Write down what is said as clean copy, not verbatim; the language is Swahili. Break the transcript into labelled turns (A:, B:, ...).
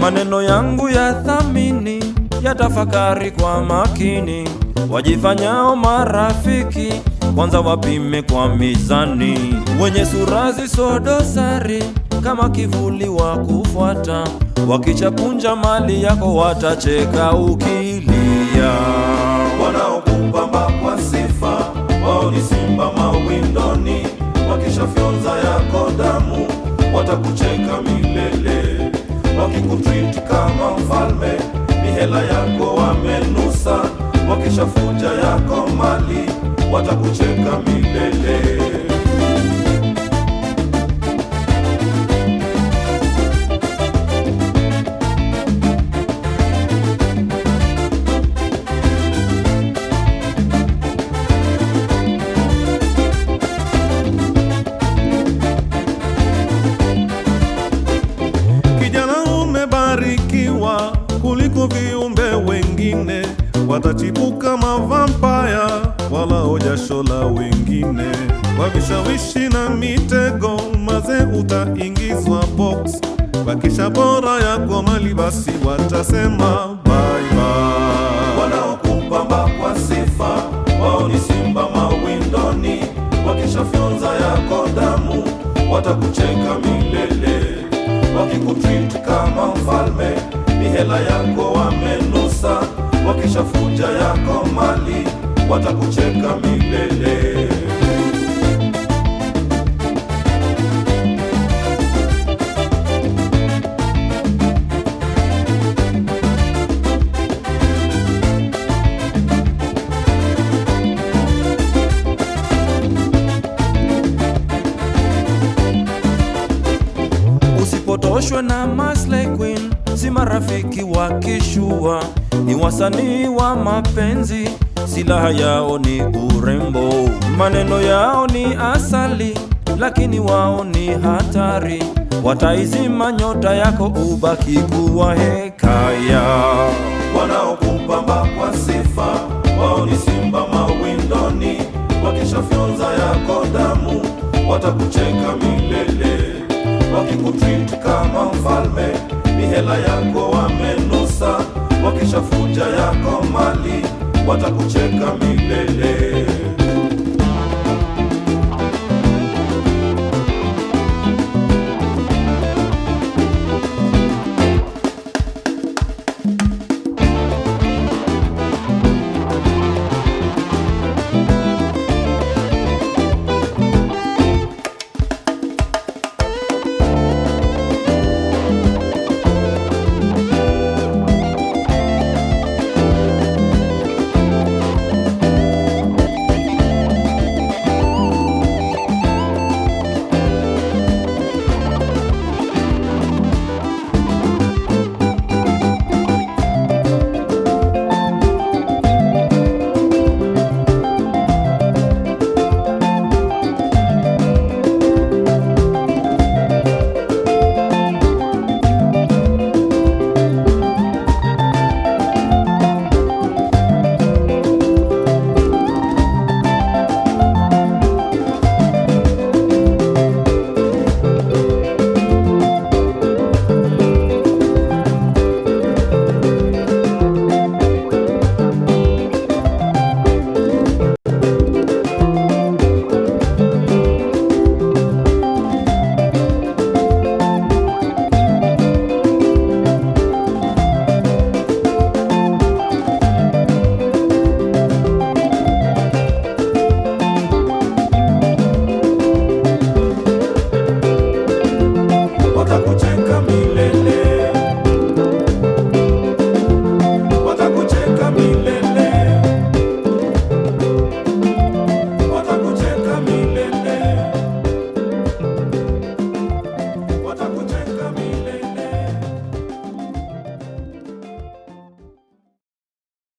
A: Maneno yangu ya thamini, ya tafakari kwa makini. Wajifanyao marafiki, kwanza wapime kwa mizani. Wenye sura zisizo dosari, kama kivuli wa kufuata. Wakichapunja mali yako watacheka ukilia.
B: Wanaokupamba kwa sifa, wao ni simba mawindoni. Wakishafyonza yako damu, watakucheka milele. Wakikutreat kama mfalme, ni hela yako wamenusa. Wakishafuja yako mali, watakucheka milele. Kuliko viumbe wengine, watachipuka mavampaya wala hojasho la wengine. Wavishawishi na mitego maze utaingizwa box. Wakisha bora yako mali basi watasema bye bye. Wanaokupamba kwa sifa, wao ni simba mawindoni. Wakishafyonza yako damu, watakucheka milele. Wakikutreat kama mfalme, ni hela yako wamenusa. Wakishafuja yako mali, watakucheka milele.
A: Usipotoshwe na Maslay Queen, si marafiki wa kishua. Ni wasanii wa mapenzi, silaha yao ni urembo. Maneno yao ni asali, lakini wao ni hatari. Wataizima nyota yako ubaki kuwa hekaya.
B: Wanaokupamba kwa sifa, wao ni simba mawindoni. Wakishafyonza yako damu, watakucheka milele. Wakikutreat kama mfalme, ni hela yako wamenusa. Wakishafuja yako mali, watakucheka milele.